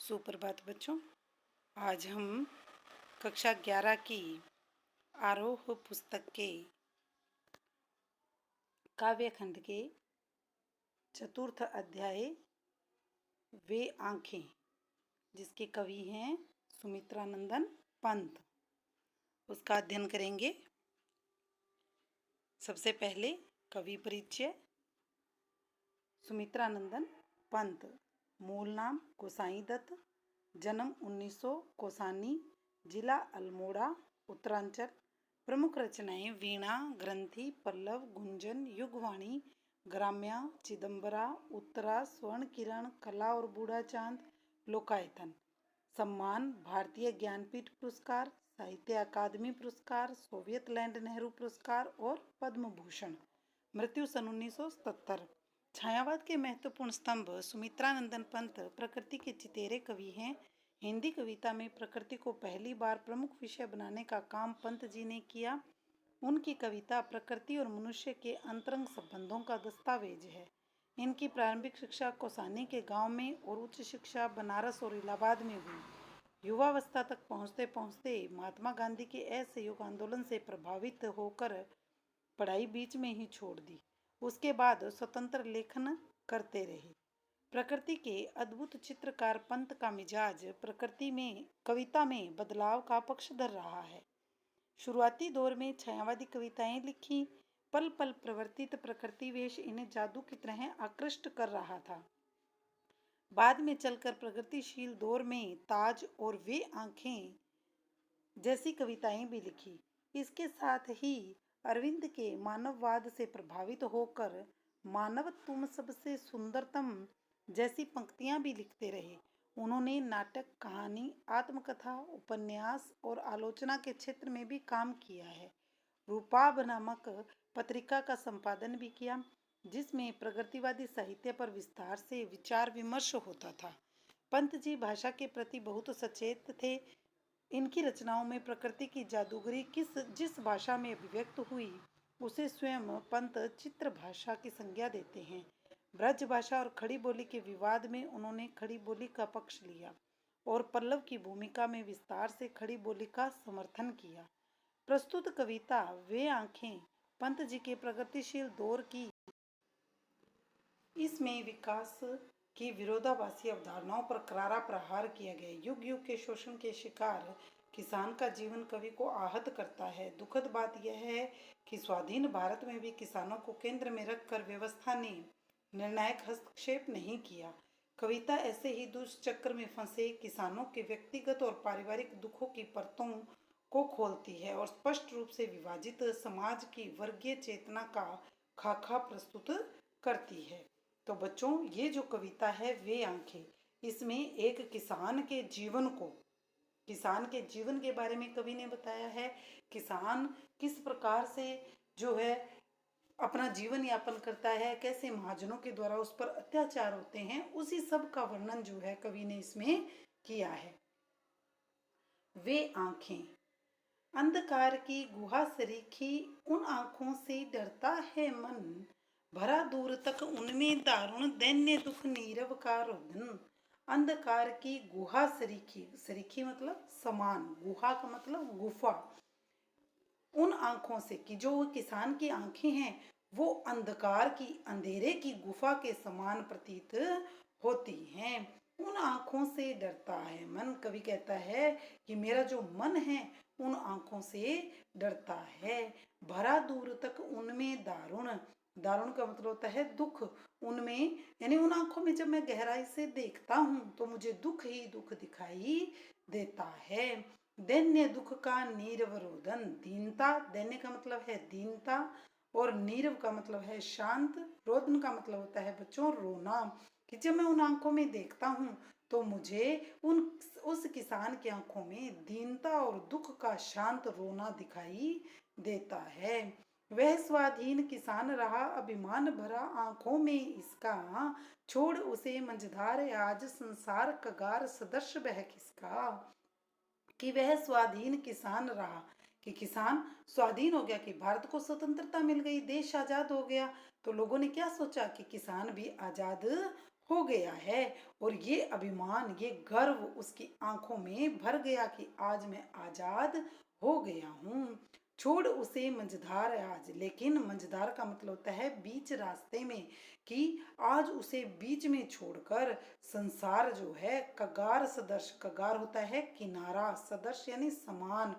सुप्रभात बच्चों। आज हम कक्षा 11 की आरोह पुस्तक के काव्य खंड के चतुर्थ अध्याय वे आंखें, जिसके कवि हैं सुमित्रानंदन पंत, उसका अध्ययन करेंगे। सबसे पहले कवि परिचय। सुमित्रानंदन पंत, मूल नाम गोसाई दत्त, जन्म 1900, कोसानी, जिला अल्मोड़ा, उत्तरांचल। प्रमुख रचनाएं वीणा, ग्रंथि, पल्लव, गुंजन, युगवाणी, ग्राम्या, चिदंबरा, उत्तरा, स्वर्ण किरण, कला और बूढ़ा चांद, लोकायतन। सम्मान भारतीय ज्ञानपीठ पुरस्कार, साहित्य अकादमी पुरस्कार, सोवियत लैंड नेहरू पुरस्कार और पद्म भूषण। मृत्यु सन 1977। छायावाद के महत्वपूर्ण स्तंभ सुमित्रानंदन पंत प्रकृति के चितेरे कवि हैं। हिंदी कविता में प्रकृति को पहली बार प्रमुख विषय बनाने का काम पंत जी ने किया। उनकी कविता प्रकृति और मनुष्य के अंतरंग संबंधों का दस्तावेज है। इनकी प्रारंभिक शिक्षा कोसानी के गांव में और उच्च शिक्षा बनारस और इलाहाबाद में हुई। युवावस्था तक पहुंचते पहुंचते महात्मा गांधी के असहयोग आंदोलन से प्रभावित होकर पढ़ाई बीच में ही छोड़ दी। उसके बाद स्वतंत्र लेखन करते रहे। प्रकृति के अद्भुत चित्रकार पंत का मिजाज प्रकृति में कविता में बदलाव का पक्षधर रहा है। शुरुआती दौर में छायावादी कविताएं लिखी। पल पल प्रवर्तित प्रकृति वेश इन्हें जादू की तरह आकृष्ट कर रहा था। बाद में चलकर प्रगतिशील दौर में ताज और वे आंखें जैसी कविताएं भी लिखी। इसके साथ ही अरविंद के मानववाद से प्रभावित होकर मानव तुम सबसे सुंदरतम जैसी पंक्तियां भी लिखते रहे। उन्होंने नाटक, कहानी, आत्मकथा, उपन्यास और आलोचना के क्षेत्र में भी काम किया है। रूपाब नामक पत्रिका का संपादन भी किया, जिसमें प्रगतिवादी साहित्य पर विस्तार से विचार विमर्श होता था। पंत जी भाषा के प्रति बहुत सचेत थे। इनकी रचनाओं में प्रकृति की जादूगरी जिस भाषा में अभिव्यक्त हुई उसे स्वयं पंत चित्र भाषा की संज्ञा देते हैं। ब्रज भाषा और खड़ी बोली के विवाद में उन्होंने खड़ी बोली का पक्ष लिया और पल्लव की भूमिका में विस्तार से खड़ी बोली का समर्थन किया। प्रस्तुत कविता वे आंखें पंत जी के प्रगतिशील दौर की। इसमें विकास की विरोधाभासी अवधारणाओं पर करारा प्रहार किया गया। युग युग के शोषण के शिकार किसान का जीवन कवि को आहत करता है। दुखद बात यह है कि स्वाधीन भारत में भी किसानों को केंद्र में रखकर व्यवस्था ने निर्णायक हस्तक्षेप नहीं किया। कविता ऐसे ही दुष्चक्र में फंसे किसानों के व्यक्तिगत और पारिवारिक दुखों की परतों को खोलती है और स्पष्ट रूप से विभाजित समाज की वर्गीय चेतना का खाका प्रस्तुत करती है। तो बच्चों, ये जो कविता है वे आंखें, इसमें एक किसान के जीवन के बारे में कवि ने बताया है। किसान किस प्रकार से जो है अपना जीवन यापन करता है, कैसे महाजनों के द्वारा उस पर अत्याचार होते हैं, उसी सब का वर्णन जो है कवि ने इसमें किया है। वे आंखें अंधकार की गुहा सरीखी, उन आंखों से डरता है मन, भरा दूर तक उनमें दारुण दैन्य दुख नीरव का रुदन। अंधकार की गुहा सरीखी, सरीखी मतलब समान, गुहा का मतलब गुफा। उन आंखों से कि जो किसान की आंखें हैं वो अंधकार की, अंधेरे की गुफा के समान प्रतीत होती हैं। उन आंखों से डरता है मन। कवि कहता है कि मेरा जो मन है उन आंखों से डरता है। भरा दूर तक उनमें दारुण, दारुण का मतलब होता है दुख। उनमें यानी उन आंखों में जब मैं गहराई से देखता हूं तो मुझे दुख ही दुख दिखाई देता है। दैन्य दुख का नीरव रोदन, दीनता, दैन्य का मतलब है दीनता और नीरव का मतलब है शांत, रोदन का मतलब होता है बच्चों रोना। कि जब मैं उन आंखों में देखता हूं तो मुझे उस किसान की आंखों में दीनता और दुख का शांत रोना दिखाई देता है। वह स्वाधीन किसान रहा अभिमान भरा आंखों में इसका, छोड़ उसे मंझधार आज संसार कगार सदृश बह किसका। कि वह स्वाधीन किसान रहा, कि किसान स्वाधीन हो गया, कि भारत को स्वतंत्रता मिल गई, देश आजाद हो गया, तो लोगों ने क्या सोचा कि किसान भी आजाद हो गया है। और ये अभिमान, ये गर्व उसकी आंखों में भर गया कि आज मैं आजाद हो गया हूँ। छोड़ उसे मंझधार आज, लेकिन मंझधार का मतलब होता है बीच रास्ते में, कि आज उसे बीच में छोड़कर संसार जो है कगार सदर्श, कगार होता है किनारा, सदर्श यानी समान,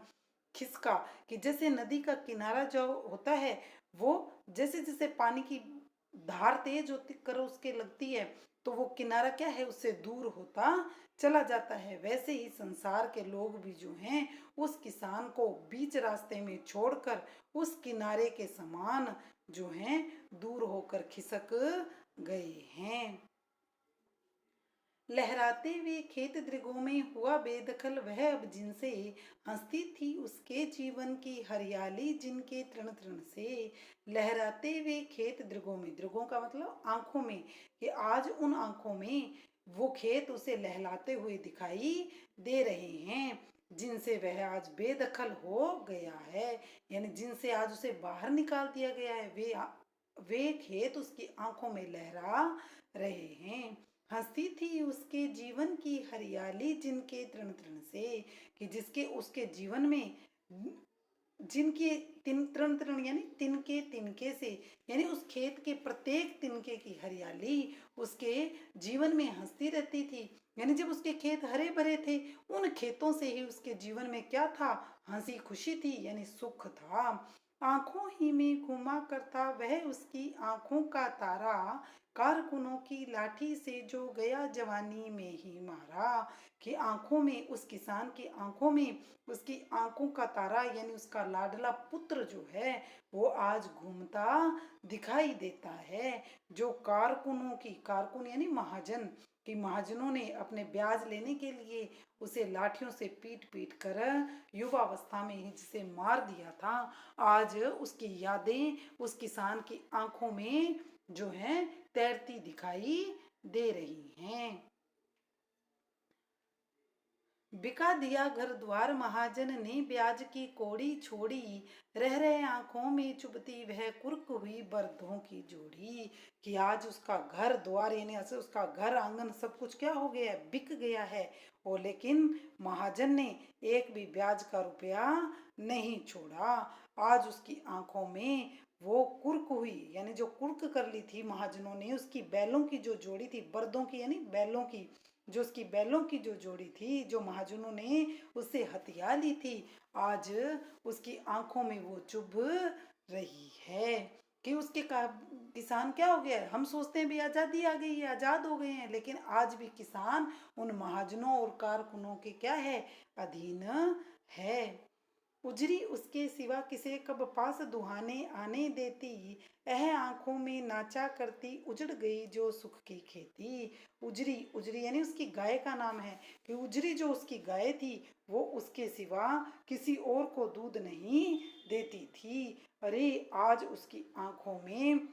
खिसका, कि जैसे नदी का किनारा जो होता है वो जैसे जैसे पानी की धार तेज होती कर उसके लगती है तो वो किनारा क्या है उससे दूर होता चला जाता है, वैसे ही संसार के लोग भी जो हैं उस किसान को बीच रास्ते में छोड़कर उस किनारे के समान जो हैं दूर होकर खिसक गए हैं। लहराते हुए खेत दृगों में हुआ बेदखल वह अब जिनसे, हंसती थी उसके जीवन की हरियाली जिनके तृण तृण से। लहराते हुए खेत दृगों में, दृगों का मतलब आंखों में, कि आज उन आंखों में वो खेत उसे लहलाते हुए दिखाई दे रहे हैं जिनसे वह आज बेदखल हो गया है, यानी जिनसे आज उसे बाहर निकाल दिया गया है, वे खेत उसकी आंखों में लहरा रहे हैं। हंसती थी उसके जीवन की हरियाली जिनके तृण तृण से, कि जिसके उसके जीवन में जिनके तृण तृण यानी तिनके तिनके से, यानी उस खेत के प्रत्येक तिनके की हरियाली उसके जीवन में हंसती रहती थी। यानी जब उसके खेत हरे भरे थे उन खेतों से ही उसके जीवन में क्या था, हंसी खुशी थी, यानी सुख था। आंखों ही में घूमा करता वह उसकी आंखों का तारा, कारकुनों की लाठी से जो गया जवानी में ही मारा, कि आंखों में उस किसान की आंखों में उसकी आंखों का तारा यानी उसका लाडला पुत्र जो है वो आज घूमता दिखाई देता है। जो कारकुनों की, कारकुन यानी महाजन, कि महाजनों ने अपने ब्याज लेने के लिए उसे लाठियों से पीट पीट कर युवावस्था में ही जिसे मार दिया था, आज उसकी यादें उस किसान की आंखों में जो है तैरती दिखाई दे रही हैं। बिका दिया घर द्वार महाजन ने ब्याज की कौड़ी छोड़ी, रह रहे आंखों में चुभती वह कुर्क हुई बर्दों की जोड़ी, कि आज उसका घर द्वार यानी ऐसे उसका घर आंगन सब कुछ क्या हो गया है, बिक गया है। और लेकिन महाजन ने एक भी ब्याज का रुपया नहीं छोड़ा। आज उसकी आंखों में वो कुर्क हुई, यानी जो कुर्क कर ली थी महाजनों ने उसकी बैलों की जो जोड़ी थी, बर्दों की यानी बैलों की, जो उसकी बैलों की जो जोड़ी थी जो महाजनों ने उससे हथिया ली थी, आज उसकी आंखों में वो चुभ रही है। कि उसके किसान क्या हो गया है, हम सोचते हैं भी आज़ादी आ गई है, आज़ाद हो गए हैं, लेकिन आज भी किसान उन महाजनों और कारकुनों के क्या है, अधीन है। उजरी उसके सिवा किसे कब पास दुहाने आने देती, यह आंखों में नाचा करती उजड़ गई जो सुख की खेती। उजरी, उजरी यानी उसकी गाय का नाम है, कि उजरी जो उसकी गाय थी वो उसके सिवा किसी और को दूध नहीं देती थी। अरे आज उसकी आंखों में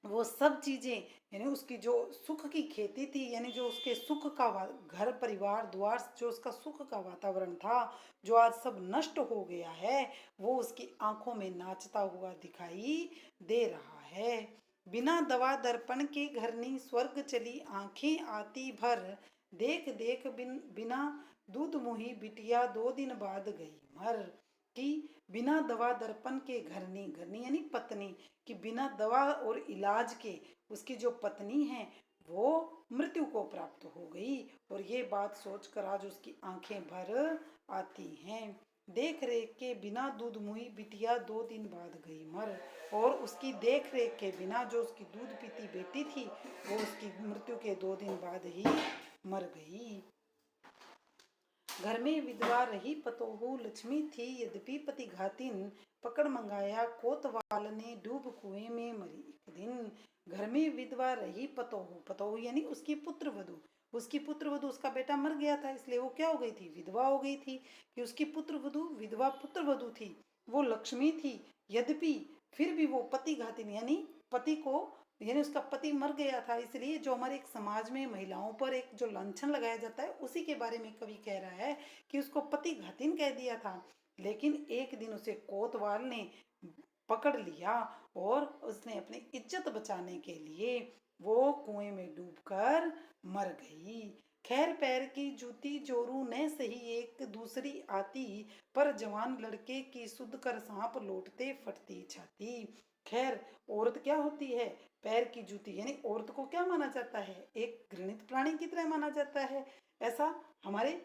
वो सब चीजें, यानी उसकी जो सुख की खेती थी, यानी जो उसके सुख का घर परिवार द्वार, जो उसका सुख का वातावरण था, जो आज सब नष्ट हो गया है, वो उसकी आंखों में नाचता हुआ दिखाई दे रहा है। बिना दवा दर्पण के घरनी स्वर्ग चली आंखें आती भर, देख देख बिना दूध मुही बिटिया 2 दिन बाद गई मर। कि बिना दवा दर्पण के घरनी, घरनी यानी पत्नी, कि बिना दवा और इलाज के उसकी जो पत्नी है वो मृत्यु को प्राप्त हो गई। और ये बात सोचकर आज उसकी आंखें भर आती हैं। देख रेख के बिना दूध मुई बिटिया 2 दिन बाद गई मर, और उसकी देख रेख के बिना जो उसकी दूध पीती बेटी थी वो उसकी मृत्यु के 2 दिन बाद ही मर गई। घर में विधवा रही पतोहू लक्ष्मी थी यद्यपि पति घातिन, पकड़ मंगाया कोतवाल ने डूब कुएं में मरी एक दिन। घर में विधवा रही पतोहू, पतोहू यानी उसकी पुत्र वधु, उसकी पुत्र वधु, उसका बेटा मर गया था इसलिए वो क्या हो गई थी, विधवा हो गई थी, कि उसकी पुत्र वधु विधवा पुत्र वधु थी, वो लक्ष्मी थी। यद्यपि फिर भी वो पति घातिन यानी पति को, यानी उसका पति मर गया था, इसलिए जो हमारे एक समाज में महिलाओं पर एक जो लांछन लगाया जाता है उसी के बारे में कवि कह रहा है कि उसको पति घातिन कह दिया था। लेकिन एक दिन उसे कोतवाल ने पकड़ लिया और उसने अपनी इज्जत बचाने के लिए वो कुएं में डूबकर मर गई। खैर पैर की जूती जोरू ने सही एक दूसरी आती, पर जवान लड़के की सुध कर सांप लौटते फटती छाती। खैर औरत क्या होती है? पैर की जूती, यानी औरत को क्या माना जाता है? एक घृणित प्राणी की तरह माना जाता है। ऐसा हमारे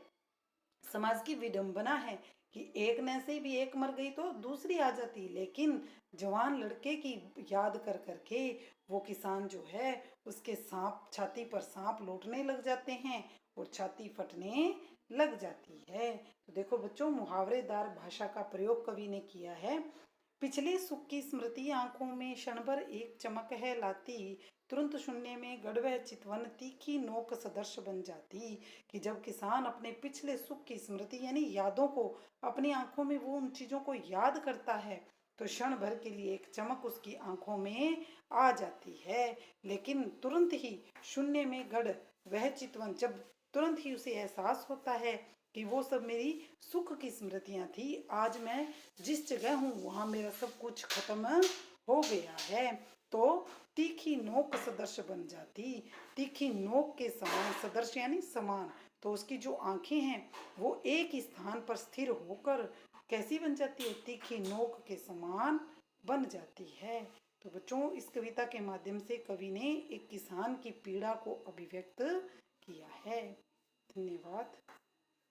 समाज की विडंबना है कि एक ने से भी एक मर गई तो दूसरी आ जाती, लेकिन जवान लड़के की याद कर करके वो किसान जो है उसके सांप छाती पर सांप लौटने लग जाते हैं और छाती फटने लग जाती है। तो देखो बच्चों, मुहावरेदार भाषा का प्रयोग कवि ने किया है। पिछले सुख की स्मृति आंखों में क्षण भर एक चमक है लाती, तुरंत शून्य में गढ़ वह चितवन तीखी नोक सदर्श बन जाती। कि जब किसान अपने पिछले सुख की स्मृति यानी यादों को अपनी आंखों में वो उन चीजों को याद करता है तो क्षण भर के लिए एक चमक उसकी आंखों में आ जाती है, लेकिन तुरंत ही शून्य में गढ़ वह चितवन, जब तुरंत ही उसे एहसास होता है कि वो सब मेरी सुख की स्मृतियां थी, आज मैं जिस जगह हूँ वहां मेरा सब कुछ खत्म हो गया है, तो तीखी नोक सदृश बन जाती। तीखी नोक के समान, सदृश यानी समान, तो उसकी जो आंखें हैं वो एक ही स्थान पर स्थिर होकर कैसी बन जाती है? तीखी नोक के समान बन जाती है। तो बच्चों, इस कविता के माध्यम से कवि ने एक किसान की पीड़ा को अभिव्यक्त किया है। धन्यवाद।